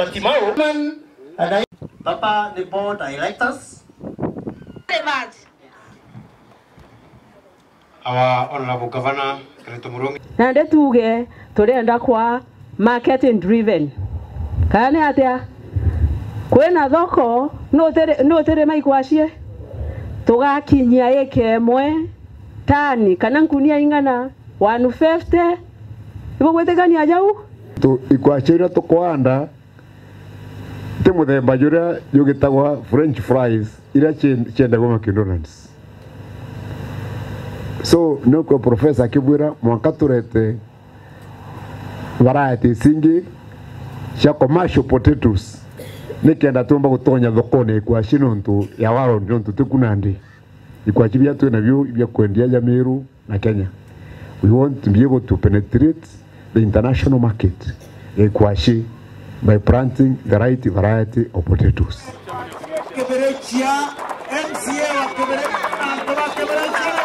wa Timau. Papa, the board directors. Our Honorable Governor, Kenneth Murungi. Nande tuge, turenda kwa marketing driven. Kane atia, kwena thoko, no tere maikwashie. Tugakinyia eke mwe, tani, kana nkunia ingana, 150. Ibo gwetekania jau? Ikwashira tukwanda, te muthemba juria yugitagwa French fries, ira chiendagwo McDonald's. So nuko professor akibwira mwaka turete variety singi cia commercial potatoes nikenda tumba gutonya thokone ikwashi nontu ya waro nontu tukunandi ikwashi bya tu na byo bya kwendia ya Meru na Kenya. We want to be able to penetrate the international market ikwashi by planting the right variety of potatoes. Keberechia MCA wa Keberechia